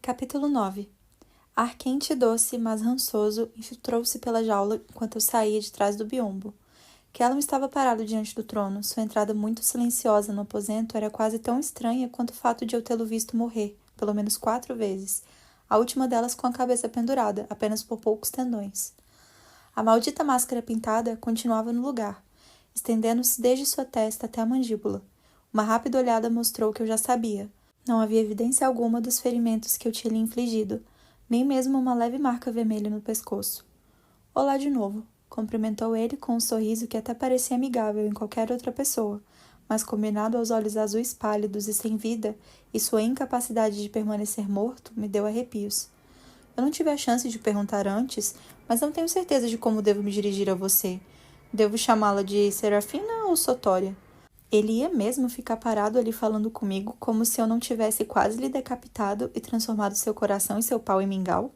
Capítulo 9. Ar quente e doce, mas rançoso, infiltrou-se pela jaula enquanto eu saía de trás do biombo. Callum estava parado diante do trono. Sua entrada muito silenciosa no aposento era quase tão estranha quanto o fato de eu tê-lo visto morrer, pelo menos 4 vezes, a última delas com a cabeça pendurada, apenas por poucos tendões. A maldita máscara pintada continuava no lugar, estendendo-se desde sua testa até a mandíbula. Uma rápida olhada mostrou que eu já sabia. Não havia evidência alguma dos ferimentos que eu tinha lhe infligido, nem mesmo uma leve marca vermelha no pescoço. Olá de novo, cumprimentou ele com um sorriso que até parecia amigável em qualquer outra pessoa, mas combinado aos olhos azuis pálidos e sem vida e sua incapacidade de permanecer morto, me deu arrepios. Eu não tive a chance de perguntar antes, mas não tenho certeza de como devo me dirigir a você. Devo chamá-la de Serafina ou Sotória? Ele ia mesmo ficar parado ali falando comigo como se eu não tivesse quase lhe decapitado e transformado seu coração e seu pau em mingau?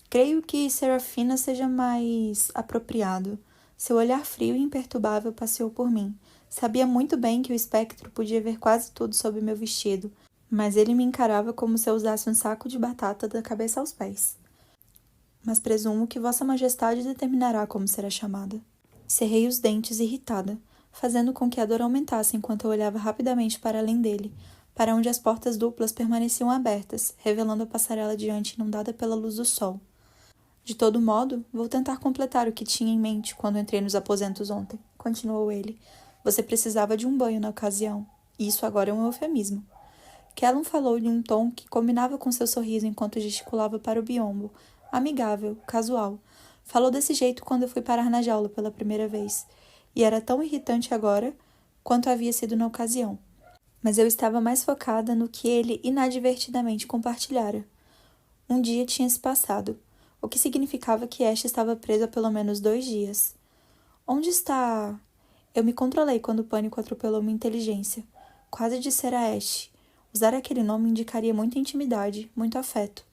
Creio que Serafina seja mais apropriado. Seu olhar frio e imperturbável passeou por mim. Sabia muito bem que o espectro podia ver quase tudo sob meu vestido, mas ele me encarava como se eu usasse um saco de batata da cabeça aos pés. Mas presumo que Vossa Majestade determinará como será chamada. Cerrei os dentes, irritada, fazendo com que a dor aumentasse enquanto eu olhava rapidamente para além dele, para onde as portas duplas permaneciam abertas, revelando a passarela diante inundada pela luz do sol. De todo modo, vou tentar completar o que tinha em mente quando entrei nos aposentos ontem, continuou ele. Você precisava de um banho na ocasião. Isso agora é um eufemismo. Callum falou em um tom que combinava com seu sorriso enquanto gesticulava para o biombo, amigável, casual. Falou desse jeito quando eu fui parar na jaula pela primeira vez, e era tão irritante agora quanto havia sido na ocasião. Mas eu estava mais focada no que ele inadvertidamente compartilhara. Um dia tinha se passado, o que significava que Ash estava preso há pelo menos 2 dias. Onde está... Eu me controlei quando o pânico atropelou minha inteligência. Quase dissera Ash. Usar aquele nome indicaria muita intimidade, muito afeto.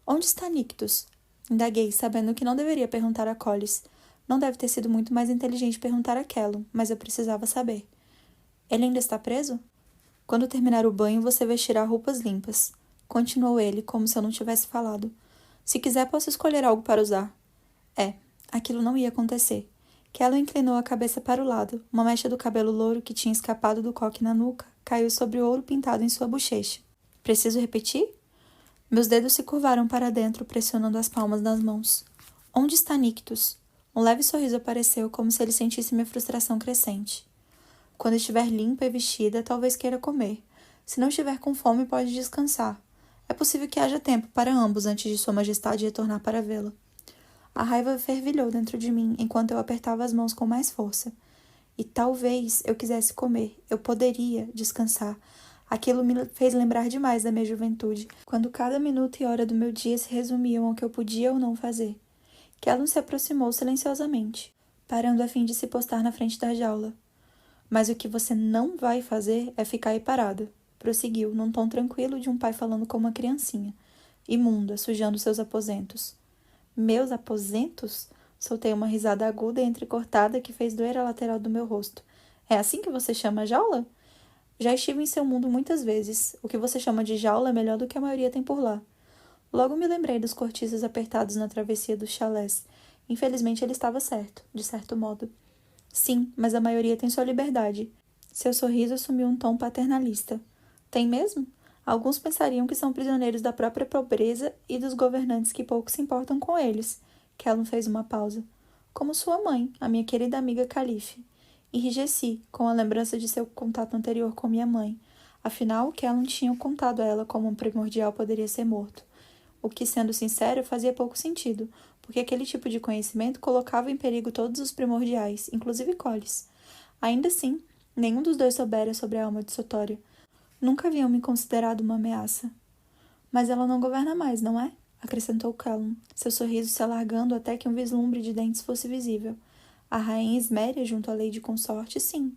Onde está Nictus? Indaguei, sabendo que não deveria perguntar a Collis. Não deve ter sido muito mais inteligente perguntar a Callum, mas eu precisava saber. Ele ainda está preso? Quando terminar o banho, você vestirá roupas limpas. Continuou ele, como se eu não tivesse falado. Se quiser, posso escolher algo para usar. Aquilo não ia acontecer. Callum inclinou a cabeça para o lado. Uma mecha do cabelo louro que tinha escapado do coque na nuca caiu sobre o ouro pintado em sua bochecha. Preciso repetir? Meus dedos se curvaram para dentro, pressionando as palmas das mãos. Onde está Nictus? Um leve sorriso apareceu, como se ele sentisse minha frustração crescente. Quando estiver limpa e vestida, talvez queira comer. Se não estiver com fome, pode descansar. É possível que haja tempo para ambos antes de Sua Majestade retornar para vê-la. A raiva fervilhou dentro de mim, enquanto eu apertava as mãos com mais força. E talvez eu quisesse comer. Eu poderia descansar. Aquilo me fez lembrar demais da minha juventude, quando cada minuto e hora do meu dia se resumiam ao que eu podia ou não fazer. Callum se aproximou silenciosamente, parando a fim de se postar na frente da jaula. Mas o que você não vai fazer é ficar aí parada, prosseguiu, num tom tranquilo de um pai falando com uma criancinha, imunda, sujando seus aposentos. Meus aposentos? Soltei uma risada aguda e entrecortada que fez doer a lateral do meu rosto. É assim que você chama a jaula? Já estive em seu mundo muitas vezes. O que você chama de jaula é melhor do que a maioria tem por lá. Logo me lembrei dos cortiços apertados na travessia dos chalés. Infelizmente ele estava certo, de certo modo. Sim, mas a maioria tem sua liberdade. Seu sorriso assumiu um tom paternalista. Tem mesmo? Alguns pensariam que são prisioneiros da própria pobreza e dos governantes que pouco se importam com eles. Callum fez uma pausa. Como sua mãe, a minha querida amiga Calife. Enrijeci, com a lembrança de seu contato anterior com minha mãe. Afinal, Callum tinha contado a ela como um primordial poderia ser morto. O que, sendo sincero, fazia pouco sentido, porque aquele tipo de conhecimento colocava em perigo todos os primordiais, inclusive Collis. Ainda assim, nenhum dos dois soubera sobre a alma de Sotória. Nunca haviam me considerado uma ameaça. Mas ela não governa mais, não é? Acrescentou Callum, seu sorriso se alargando até que um vislumbre de dentes fosse visível. A rainha Esméria junto à Lady Consorte, sim.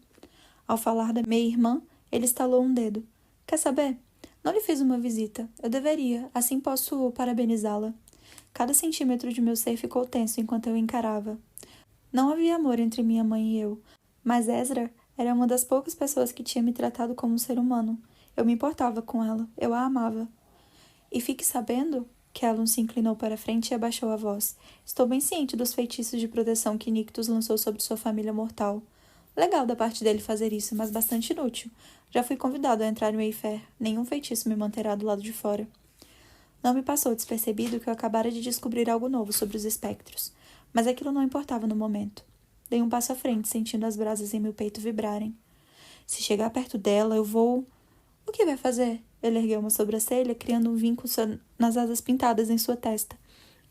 Ao falar da meia-irmã, ele estalou um dedo. Quer saber? Não lhe fiz uma visita. Eu deveria, assim posso parabenizá-la. Cada centímetro de meu ser ficou tenso enquanto eu o encarava. Não havia amor entre minha mãe e eu, mas Ezra era uma das poucas pessoas que tinha me tratado como um ser humano. Eu me importava com ela, eu a amava. E fique sabendo... Callum se inclinou para a frente e abaixou a voz. Estou bem ciente dos feitiços de proteção que Nictus lançou sobre sua família mortal. Legal da parte dele fazer isso, mas bastante inútil. Já fui convidado a entrar em Wayfair. Nenhum feitiço me manterá do lado de fora. Não me passou despercebido que eu acabara de descobrir algo novo sobre os espectros. Mas aquilo não importava no momento. Dei um passo à frente, sentindo as brasas em meu peito vibrarem. Se chegar perto dela, eu vou... O que vai fazer? Ele ergueu uma sobrancelha, criando um vinco nas asas pintadas em sua testa,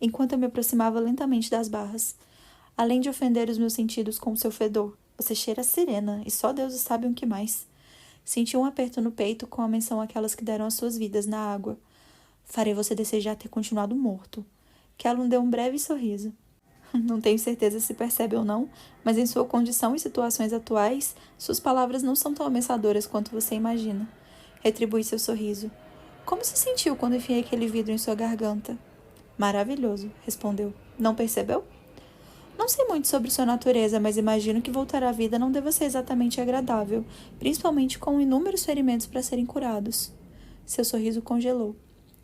enquanto eu me aproximava lentamente das barras. Além de ofender os meus sentidos com o seu fedor, você cheira a sirena, e só Deus sabe o que mais. Senti um aperto no peito com a menção àquelas que deram as suas vidas na água. Farei você desejar ter continuado morto. Callum deu um breve sorriso. Não tenho certeza se percebe ou não, mas em sua condição e situações atuais, suas palavras não são tão ameaçadoras quanto você imagina. Retribui seu sorriso. Como se sentiu quando enfiei aquele vidro em sua garganta? Maravilhoso, respondeu. Não percebeu? Não sei muito sobre sua natureza, mas imagino que voltar à vida não deva ser exatamente agradável, principalmente com inúmeros ferimentos para serem curados. Seu sorriso congelou.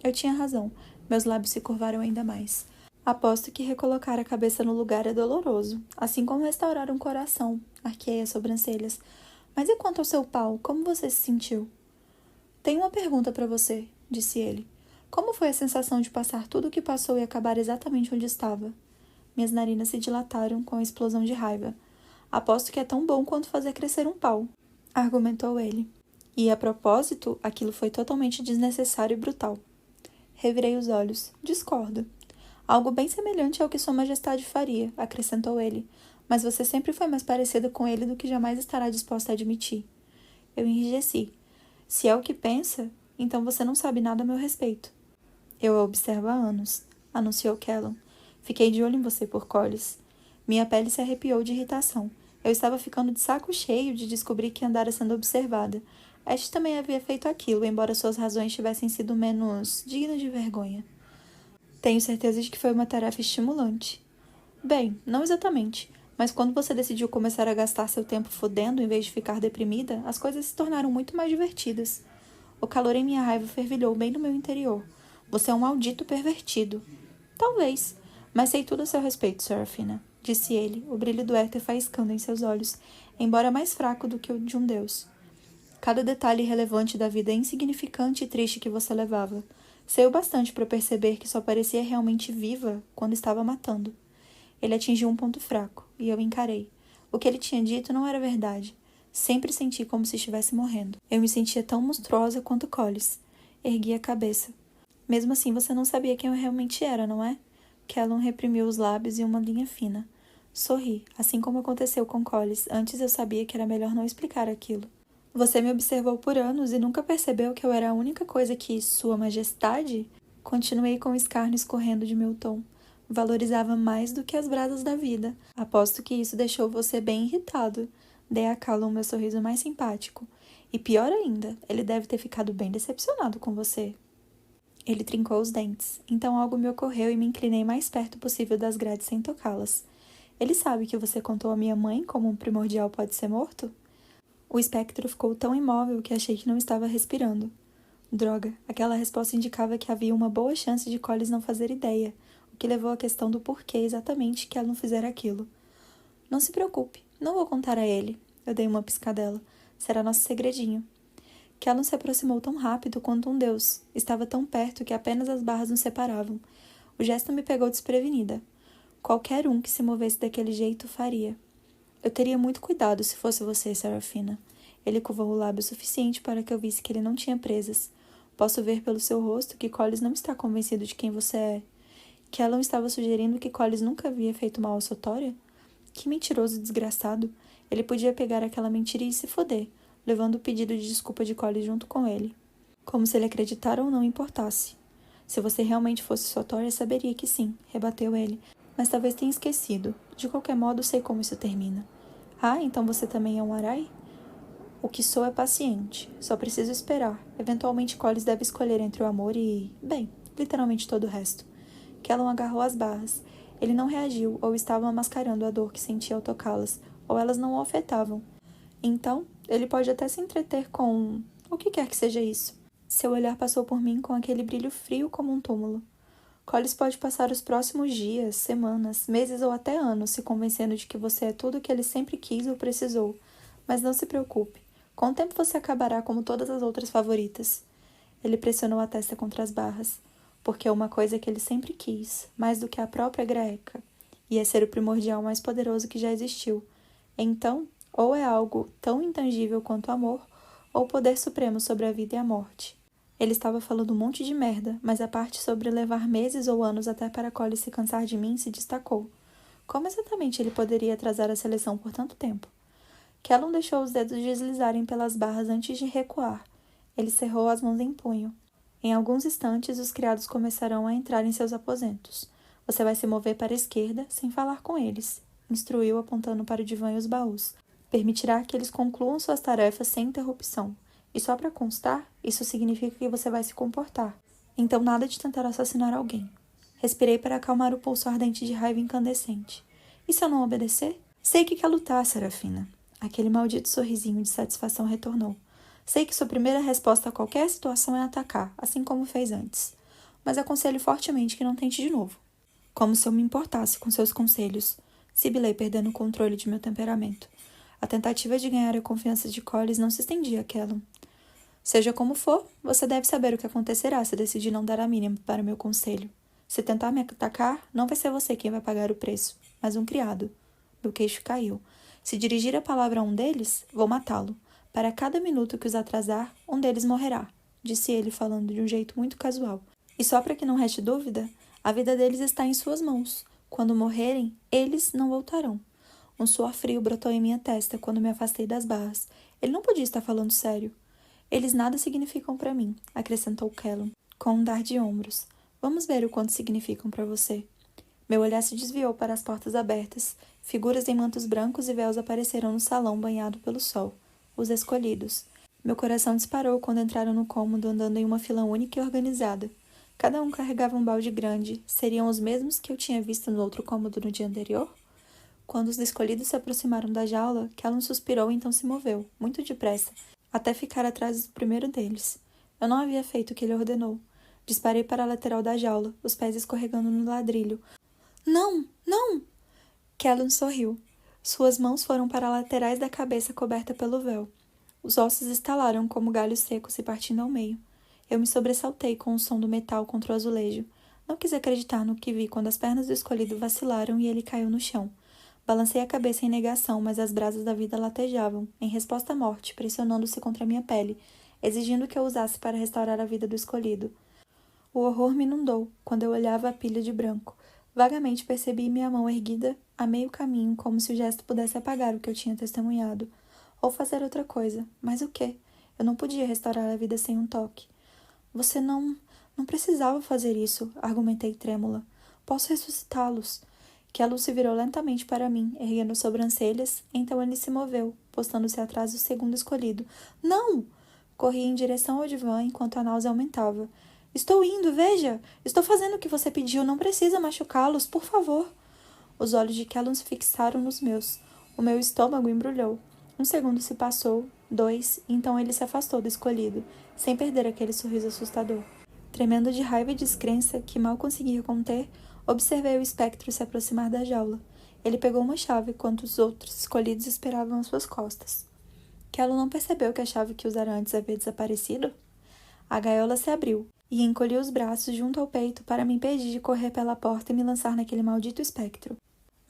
Eu tinha razão. Meus lábios se curvaram ainda mais. Aposto que recolocar a cabeça no lugar é doloroso, assim como restaurar um coração. Arqueei as sobrancelhas. Mas e quanto ao seu pau, como você se sentiu? Tenho uma pergunta para você, disse ele. Como foi a sensação de passar tudo o que passou e acabar exatamente onde estava? Minhas narinas se dilataram com a explosão de raiva. Aposto que é tão bom quanto fazer crescer um pau, argumentou ele. E, a propósito, aquilo foi totalmente desnecessário e brutal. Revirei os olhos. Discordo. Algo bem semelhante ao que Sua Majestade faria, acrescentou ele. Mas você sempre foi mais parecida com ele do que jamais estará disposta a admitir. Eu enrijeci. Se é o que pensa, então você não sabe nada a meu respeito. Eu a observo há anos, anunciou Callum. Fiquei de olho em você por Collis. Minha pele se arrepiou de irritação. Eu estava ficando de saco cheio de descobrir que andara sendo observada. Ash também havia feito aquilo, embora suas razões tivessem sido menos dignas de vergonha. Tenho certeza de que foi uma tarefa estimulante. Bem, não exatamente. Mas quando você decidiu começar a gastar seu tempo fodendo em vez de ficar deprimida, as coisas se tornaram muito mais divertidas. O calor em minha raiva fervilhou bem no meu interior. Você é um maldito pervertido. Talvez, mas sei tudo a seu respeito, Serafina, disse ele, o brilho do éter faiscando em seus olhos, embora mais fraco do que o de um deus. Cada detalhe relevante da vida insignificante e triste que você levava. Sei o bastante para perceber que só parecia realmente viva quando estava matando. Ele atingiu um ponto fraco, e eu encarei. O que ele tinha dito não era verdade. Sempre senti como se estivesse morrendo. Eu me sentia tão monstruosa quanto Collis. Ergui a cabeça. Mesmo assim, você não sabia quem eu realmente era, não é? Callum reprimiu os lábios e uma linha fina. Sorri, assim como aconteceu com Collis. Antes eu sabia que era melhor não explicar aquilo. Você me observou por anos e nunca percebeu que eu era a única coisa que Sua Majestade? Continuei com o escárnio escorrendo de meu tom. Valorizava mais do que as brasas da vida. Aposto que isso deixou você bem irritado. Dei a Callum meu sorriso mais simpático. E pior ainda, ele deve ter ficado bem decepcionado com você. Ele trincou os dentes. Então algo me ocorreu e me inclinei mais perto possível das grades sem tocá-las. Ele sabe que você contou à minha mãe como um primordial pode ser morto? O espectro ficou tão imóvel que achei que não estava respirando. Droga, aquela resposta indicava que havia uma boa chance de Collis não fazer ideia, o que levou à questão do porquê exatamente que ela não fizera aquilo. Não se preocupe, não vou contar a ele. Eu dei uma piscadela. Será nosso segredinho. Callum se aproximou tão rápido quanto um deus. Estava tão perto que apenas as barras nos separavam. O gesto me pegou desprevenida. Qualquer um que se movesse daquele jeito faria. Eu teria muito cuidado se fosse você, Serafina. Ele curvou o lábio o suficiente para que eu visse que ele não tinha presas. Posso ver pelo seu rosto que Collis não está convencido de quem você é. Callum estava sugerindo que Collis nunca havia feito mal a Sotória? Que mentiroso desgraçado. Ele podia pegar aquela mentira e se foder, levando o pedido de desculpa de Collis junto com ele. Como se ele acreditar ou não importasse. Se você realmente fosse Sotória, saberia que sim, rebateu ele. Mas talvez tenha esquecido. De qualquer modo, sei como isso termina. Ah, então você também é um Arai? O que sou é paciente. Só preciso esperar. Eventualmente, Collis deve escolher entre o amor e... bem, literalmente todo o resto. Callum agarrou as barras. Ele não reagiu, ou estava mascarando a dor que sentia ao tocá-las, ou elas não o afetavam. Então, ele pode até se entreter com... o que quer que seja isso. Seu olhar passou por mim com aquele brilho frio como um túmulo. Collis pode passar os próximos dias, semanas, meses ou até anos se convencendo de que você é tudo o que ele sempre quis ou precisou. Mas não se preocupe. Com o tempo você acabará como todas as outras favoritas. Ele pressionou a testa contra as barras. Porque é uma coisa que ele sempre quis, mais do que a própria Graeca, ia ser o primordial mais poderoso que já existiu. Então, ou é algo tão intangível quanto o amor, ou o poder supremo sobre a vida e a morte. Ele estava falando um monte de merda, mas a parte sobre levar meses ou anos até para Collis se cansar de mim se destacou. Como exatamente ele poderia atrasar a seleção por tanto tempo? Callum deixou os dedos deslizarem pelas barras antes de recuar. Ele cerrou as mãos em punho. Em alguns instantes, os criados começarão a entrar em seus aposentos. Você vai se mover para a esquerda, sem falar com eles, instruiu apontando para o divã e os baús. Permitirá que eles concluam suas tarefas sem interrupção. E só para constar, isso significa que você vai se comportar. Então nada de tentar assassinar alguém. Respirei para acalmar o pulso ardente de raiva incandescente. E se eu não obedecer? Sei que quer lutar, Serafina. Aquele maldito sorrisinho de satisfação retornou. Sei que sua primeira resposta a qualquer situação é atacar, assim como fez antes. Mas aconselho fortemente que não tente de novo. Como se eu me importasse com seus conselhos. Sibilei, perdendo o controle de meu temperamento. A tentativa de ganhar a confiança de Collis não se estendia a Callum. Seja como for, você deve saber o que acontecerá se decidir não dar a mínima para meu conselho. Se tentar me atacar, não vai ser você quem vai pagar o preço, mas um criado. Meu queixo caiu. Se dirigir a palavra a um deles, vou matá-lo. Para cada minuto que os atrasar, um deles morrerá, disse ele falando de um jeito muito casual. E só para que não reste dúvida, a vida deles está em suas mãos. Quando morrerem, eles não voltarão. Um suor frio brotou em minha testa quando me afastei das barras. Ele não podia estar falando sério. Eles nada significam para mim, acrescentou Callum, com um dar de ombros. Vamos ver o quanto significam para você. Meu olhar se desviou para as portas abertas. Figuras em mantos brancos e véus apareceram no salão banhado pelo sol. Os escolhidos. Meu coração disparou quando entraram no cômodo andando em uma fila única e organizada. Cada um carregava um balde grande. Seriam os mesmos que eu tinha visto no outro cômodo no dia anterior? Quando os escolhidos se aproximaram da jaula, Callum suspirou e então se moveu, muito depressa, até ficar atrás do primeiro deles. Eu não havia feito o que ele ordenou. Disparei para a lateral da jaula, os pés escorregando no ladrilho. Não! Não! Callum sorriu. Suas mãos foram para as laterais da cabeça coberta pelo véu. Os ossos estalaram como galhos secos se partindo ao meio. Eu me sobressaltei com o som do metal contra o azulejo. Não quis acreditar no que vi quando as pernas do escolhido vacilaram e ele caiu no chão. Balancei a cabeça em negação, mas as brasas da vida latejavam, em resposta à morte, pressionando-se contra minha pele, exigindo que eu usasse para restaurar a vida do escolhido. O horror me inundou quando eu olhava a pilha de branco. Vagamente percebi minha mão erguida a meio caminho, como se o gesto pudesse apagar o que eu tinha testemunhado. Ou fazer outra coisa. Mas o quê? Eu não podia restaurar a vida sem um toque. Você não precisava fazer isso, argumentei trêmula. Posso ressuscitá-los. Callum se virou lentamente para mim, erguendo sobrancelhas, então ele se moveu, postando-se atrás do segundo escolhido. Não! Corri em direção ao divã enquanto a náusea aumentava. Estou indo, veja! Estou fazendo o que você pediu, não precisa machucá-los, por favor! Os olhos de Callum se fixaram nos meus. O meu estômago embrulhou. Um segundo se passou, 2, e então ele se afastou do escolhido, sem perder aquele sorriso assustador. Tremendo de raiva e descrença, que mal conseguia conter, observei o espectro se aproximar da jaula. Ele pegou uma chave, enquanto os outros escolhidos esperavam às suas costas. Callum não percebeu que a chave que usara antes havia desaparecido? A gaiola se abriu, e encolhi os braços junto ao peito para me impedir de correr pela porta e me lançar naquele maldito espectro.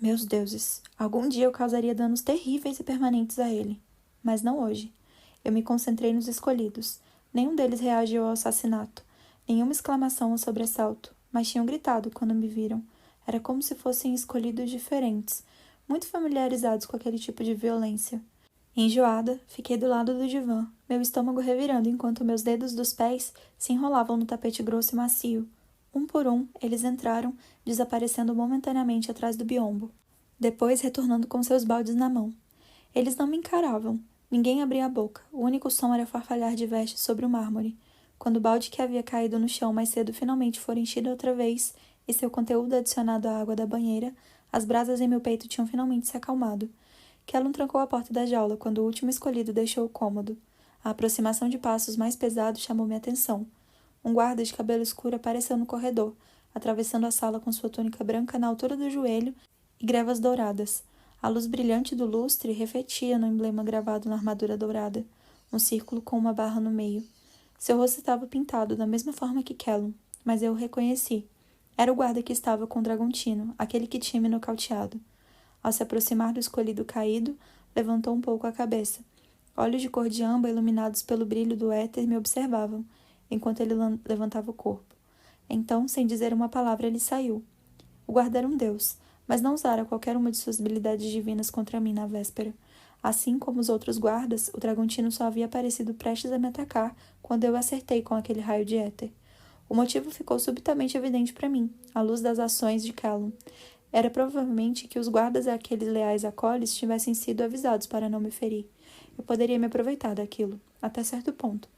Meus deuses, algum dia eu causaria danos terríveis e permanentes a ele. Mas não hoje. Eu me concentrei nos escolhidos. Nenhum deles reagiu ao assassinato. Nenhuma exclamação ou sobressalto, mas tinham gritado quando me viram. Era como se fossem escolhidos diferentes, muito familiarizados com aquele tipo de violência. Enjoada, fiquei do lado do divã, meu estômago revirando enquanto meus dedos dos pés se enrolavam no tapete grosso e macio. Um por um, eles entraram, desaparecendo momentaneamente atrás do biombo, depois retornando com seus baldes na mão. Eles não me encaravam. Ninguém abria a boca. O único som era farfalhar de vestes sobre o mármore. Quando o balde que havia caído no chão mais cedo finalmente for enchido outra vez e seu conteúdo adicionado à água da banheira, as brasas em meu peito tinham finalmente se acalmado. Callum trancou a porta da jaula quando o último escolhido deixou o cômodo. A aproximação de passos mais pesados chamou minha atenção. Um guarda de cabelo escuro apareceu no corredor, atravessando a sala com sua túnica branca na altura do joelho e grevas douradas. A luz brilhante do lustre refletia no emblema gravado na armadura dourada, um círculo com uma barra no meio. Seu rosto estava pintado da mesma forma que Callum, mas eu o reconheci. Era o guarda que estava com o Dragontino, aquele que tinha me nocauteado. Ao se aproximar do escolhido caído, levantou um pouco a cabeça. Olhos de cor de âmbar iluminados pelo brilho do éter me observavam, enquanto ele levantava o corpo. Então, sem dizer uma palavra, ele saiu. O guarda era um deus, mas não usara qualquer uma de suas habilidades divinas contra mim na véspera. Assim como os outros guardas, o Dragontino só havia aparecido prestes a me atacar quando eu acertei com aquele raio de éter. O motivo ficou subitamente evidente para mim, à luz das ações de Callum. Era provavelmente que os guardas e aqueles leais a Collis tivessem sido avisados para não me ferir. Eu poderia me aproveitar daquilo, até certo ponto,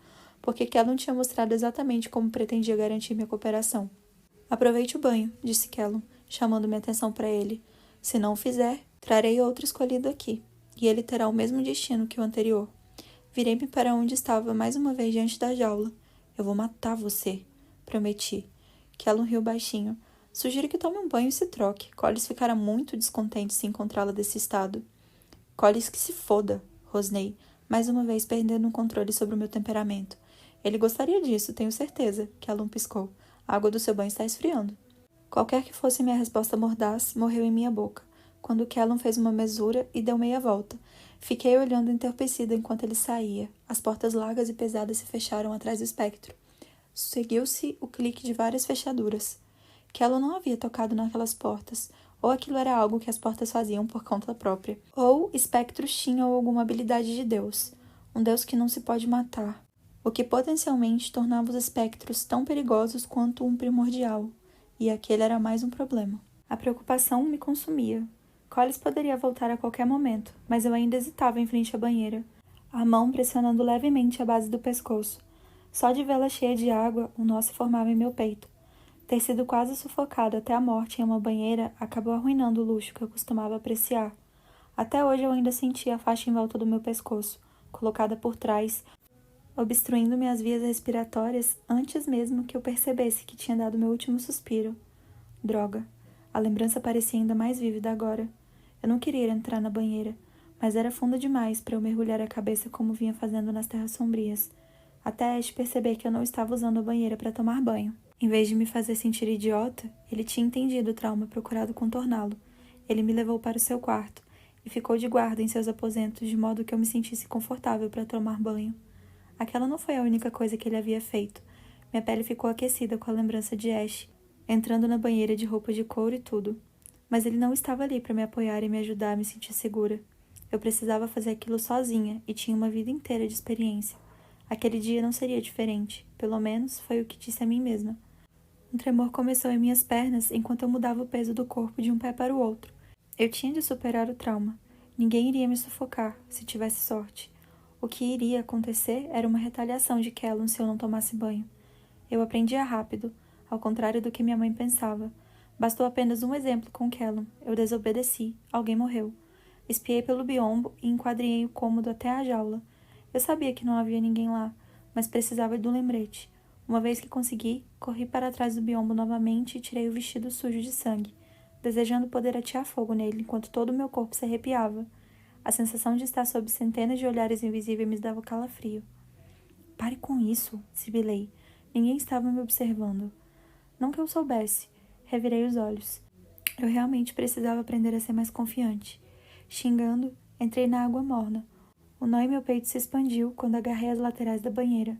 porque Callum tinha mostrado exatamente como pretendia garantir minha cooperação. Aproveite o banho, disse Callum, chamando minha atenção para ele. Se não o fizer, trarei outro escolhido aqui, e ele terá o mesmo destino que o anterior. Virei-me para onde estava mais uma vez diante da jaula. Eu vou matar você, prometi. Callum riu baixinho. Sugiro que tome um banho e se troque. Collis ficará muito descontente se encontrá-la desse estado. Collis que se foda, rosnei, mais uma vez perdendo o controle sobre o meu temperamento. Ele gostaria disso, tenho certeza, Callum piscou. A água do seu banho está esfriando. Qualquer que fosse minha resposta mordaz, morreu em minha boca, quando Callum fez uma mesura e deu meia volta. Fiquei olhando entorpecida enquanto ele saía. As portas largas e pesadas se fecharam atrás do espectro. Seguiu-se o clique de várias fechaduras. Callum não havia tocado naquelas portas, ou aquilo era algo que as portas faziam por conta própria, ou espectros tinham alguma habilidade de Deus, um Deus que não se pode matar, o que potencialmente tornava os espectros tão perigosos quanto um primordial, e aquele era mais um problema. A preocupação me consumia. Collis poderia voltar a qualquer momento, mas eu ainda hesitava em frente à banheira, a mão pressionando levemente a base do pescoço. Só de vê-la cheia de água, um nó se formava em meu peito. Ter sido quase sufocado até a morte em uma banheira acabou arruinando o luxo que eu costumava apreciar. Até hoje eu ainda sentia a faixa em volta do meu pescoço, colocada por trás, obstruindo minhas vias respiratórias antes mesmo que eu percebesse que tinha dado meu último suspiro. Droga. A lembrança parecia ainda mais vívida agora. Eu não queria entrar na banheira, mas era funda demais para eu mergulhar a cabeça como vinha fazendo nas terras sombrias, até Ash perceber que eu não estava usando a banheira para tomar banho. Em vez de me fazer sentir idiota, ele tinha entendido o trauma e procurado contorná-lo. Ele me levou para o seu quarto e ficou de guarda em seus aposentos de modo que eu me sentisse confortável para tomar banho. Aquela não foi a única coisa que ele havia feito. Minha pele ficou aquecida com a lembrança de Ash, entrando na banheira de roupa de couro e tudo. Mas ele não estava ali para me apoiar e me ajudar a me sentir segura. Eu precisava fazer aquilo sozinha e tinha uma vida inteira de experiência. Aquele dia não seria diferente, pelo menos foi o que disse a mim mesma. Um tremor começou em minhas pernas enquanto eu mudava o peso do corpo de um pé para o outro. Eu tinha de superar o trauma. Ninguém iria me sufocar, se tivesse sorte. O que iria acontecer era uma retaliação de Callum se eu não tomasse banho. Eu aprendia rápido, ao contrário do que minha mãe pensava. Bastou apenas um exemplo com Callum. Eu desobedeci. Alguém morreu. Espiei pelo biombo e enquadrinhei o cômodo até a jaula. Eu sabia que não havia ninguém lá, mas precisava de um lembrete. Uma vez que consegui, corri para trás do biombo novamente e tirei o vestido sujo de sangue, desejando poder atear fogo nele enquanto todo o meu corpo se arrepiava. A sensação de estar sob centenas de olhares invisíveis me dava calafrio. Pare com isso, sibilei. Ninguém estava me observando. Não que eu soubesse. Revirei os olhos. Eu realmente precisava aprender a ser mais confiante. Xingando, entrei na água morna. O nó em meu peito se expandiu quando agarrei as laterais da banheira.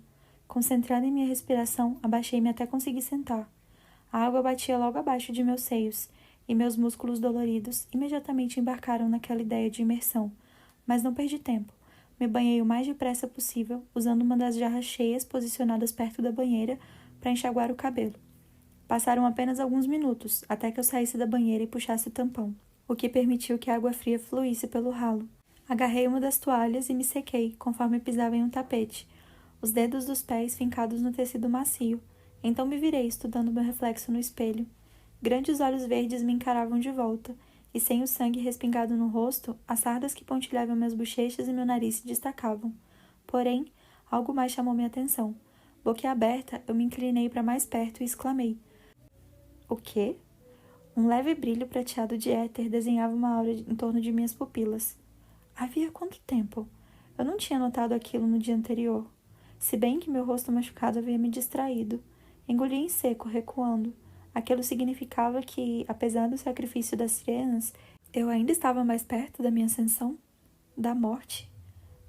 Concentrada em minha respiração, abaixei-me até conseguir sentar. A água batia logo abaixo de meus seios, e meus músculos doloridos imediatamente embarcaram naquela ideia de imersão. Mas não perdi tempo. Me banhei o mais depressa possível, usando uma das jarras cheias posicionadas perto da banheira para enxaguar o cabelo. Passaram apenas alguns minutos, até que eu saísse da banheira e puxasse o tampão, o que permitiu que a água fria fluísse pelo ralo. Agarrei uma das toalhas e me sequei, conforme pisava em um tapete, os dedos dos pés fincados no tecido macio. Então me virei, estudando meu reflexo no espelho. Grandes olhos verdes me encaravam de volta, e sem o sangue respingado no rosto, as sardas que pontilhavam minhas bochechas e meu nariz se destacavam. Porém, algo mais chamou minha atenção. Boquiaberta, eu me inclinei para mais perto e exclamei: "O quê?" Um leve brilho prateado de éter desenhava uma aura em torno de minhas pupilas. Havia quanto tempo? Eu não tinha notado aquilo no dia anterior. Se bem que meu rosto machucado havia me distraído. Engoli em seco, recuando. Aquilo significava que, apesar do sacrifício das sirenas, eu ainda estava mais perto da minha ascensão? Da morte?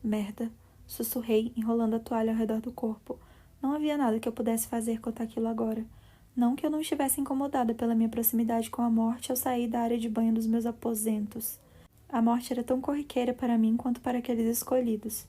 Merda, sussurrei, enrolando a toalha ao redor do corpo. Não havia nada que eu pudesse fazer contra aquilo agora. Não que eu não estivesse incomodada pela minha proximidade com a morte ao sair da área de banho dos meus aposentos. A morte era tão corriqueira para mim quanto para aqueles escolhidos.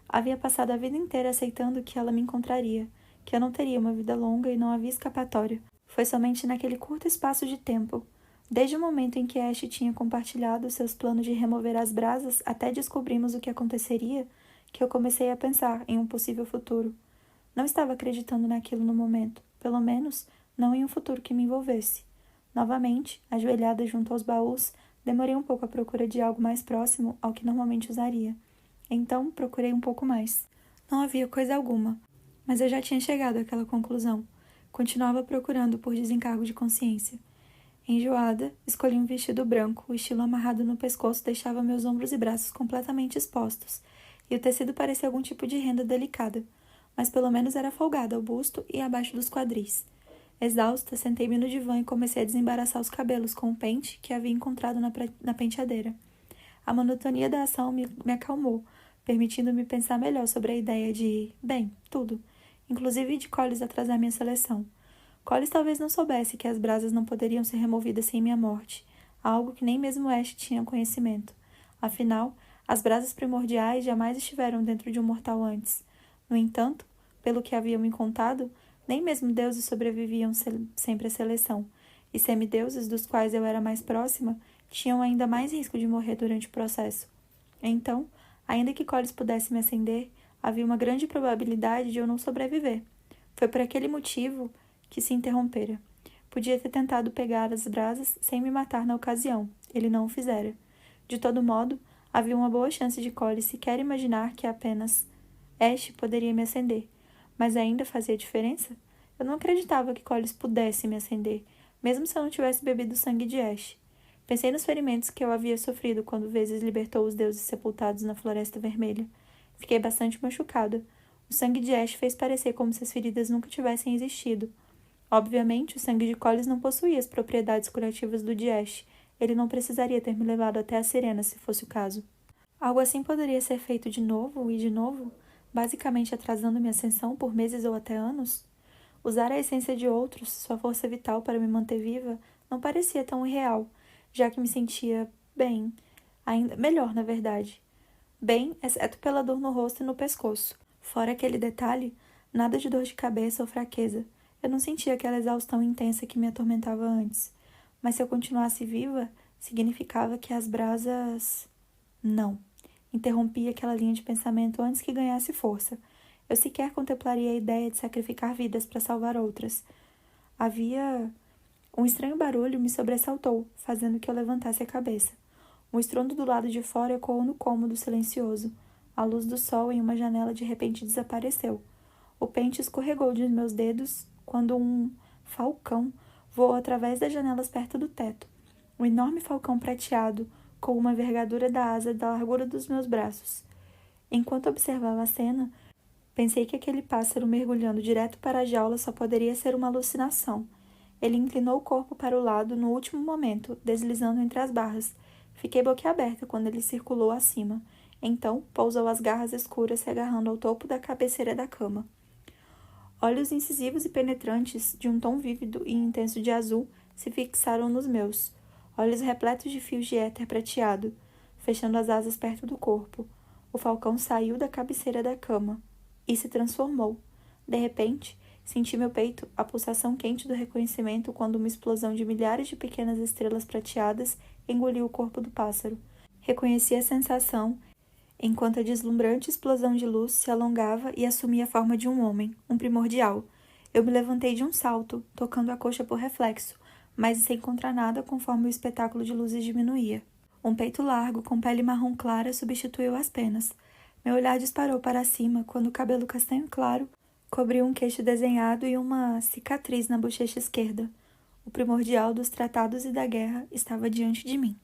Havia passado a vida inteira aceitando que ela me encontraria, que eu não teria uma vida longa e não havia escapatória. Foi somente naquele curto espaço de tempo, desde o momento em que Ash tinha compartilhado seus planos de remover as brasas até descobrirmos o que aconteceria, que eu comecei a pensar em um possível futuro. Não estava acreditando naquilo no momento, pelo menos não em um futuro que me envolvesse. Novamente, ajoelhada junto aos baús, demorei um pouco à procura de algo mais próximo ao que normalmente usaria. Então, procurei um pouco mais. Não havia coisa alguma, mas eu já tinha chegado àquela conclusão. Continuava procurando por desencargo de consciência. Enjoada, escolhi um vestido branco. O estilo amarrado no pescoço deixava meus ombros e braços completamente expostos, e o tecido parecia algum tipo de renda delicada, mas pelo menos era folgado ao busto e abaixo dos quadris. Exausta, sentei-me no divã e comecei a desembaraçar os cabelos com um pente que havia encontrado na penteadeira. A monotonia da ação me acalmou, permitindo-me pensar melhor sobre a ideia de, bem, tudo, inclusive de Collis atrasar minha seleção. Collis talvez não soubesse que as brasas não poderiam ser removidas sem minha morte, algo que nem mesmo Ash tinha conhecimento. Afinal, as brasas primordiais jamais estiveram dentro de um mortal antes. No entanto, pelo que haviam me contado, nem mesmo deuses sobreviviam sempre à seleção, e semideuses dos quais eu era mais próxima tinham ainda mais risco de morrer durante o processo. Então, ainda que Collis pudesse me acender, havia uma grande probabilidade de eu não sobreviver. Foi por aquele motivo que se interrompera. Podia ter tentado pegar as brasas sem me matar na ocasião. Ele não o fizera. De todo modo, havia uma boa chance de Collis sequer imaginar que apenas Ash poderia me acender. Mas ainda fazia diferença? Eu não acreditava que Collis pudesse me acender, mesmo se eu não tivesse bebido o sangue de Ash. Pensei nos ferimentos que eu havia sofrido quando vezes libertou os deuses sepultados na Floresta Vermelha. Fiquei bastante machucada. O sangue de Ash fez parecer como se as feridas nunca tivessem existido. Obviamente, o sangue de Collis não possuía as propriedades curativas do de Ash. Ele não precisaria ter me levado até a Sirena, se fosse o caso. Algo assim poderia ser feito de novo e de novo, basicamente atrasando minha ascensão por meses ou até anos? Usar a essência de outros, sua força vital para me manter viva, não parecia tão irreal, já que me sentia bem, ainda melhor, na verdade. Bem, exceto pela dor no rosto e no pescoço. Fora aquele detalhe, nada de dor de cabeça ou fraqueza. Eu não sentia aquela exaustão intensa que me atormentava antes. Mas se eu continuasse viva, significava que as brasas... Não. Interrompi aquela linha de pensamento antes que ganhasse força. Eu sequer contemplaria a ideia de sacrificar vidas para salvar outras. Havia... Um estranho barulho me sobressaltou, fazendo que eu levantasse a cabeça. Um estrondo do lado de fora ecoou no cômodo silencioso. A luz do sol em uma janela de repente desapareceu. O pente escorregou de meus dedos quando um falcão voou através das janelas perto do teto. Um enorme falcão prateado, com uma envergadura da asa da largura dos meus braços. Enquanto observava a cena, pensei que aquele pássaro mergulhando direto para a jaula só poderia ser uma alucinação. Ele inclinou o corpo para o lado no último momento, deslizando entre as barras. Fiquei boquiaberta quando ele circulou acima. Então, pousou as garras escuras se agarrando ao topo da cabeceira da cama. Olhos incisivos e penetrantes, de um tom vívido e intenso de azul, se fixaram nos meus. Olhos repletos de fios de éter prateado, fechando as asas perto do corpo. O falcão saiu da cabeceira da cama e se transformou. De repente, senti meu peito a pulsação quente do reconhecimento quando uma explosão de milhares de pequenas estrelas prateadas engoliu o corpo do pássaro. Reconheci a sensação enquanto a deslumbrante explosão de luz se alongava e assumia a forma de um homem, um primordial. Eu me levantei de um salto, tocando a coxa por reflexo, mas sem encontrar nada conforme o espetáculo de luzes diminuía. Um peito largo, com pele marrom clara, substituiu as penas. Meu olhar disparou para cima quando o cabelo castanho claro cobriu um queixo desenhado e uma cicatriz na bochecha esquerda. O primordial dos tratados e da guerra estava diante de mim.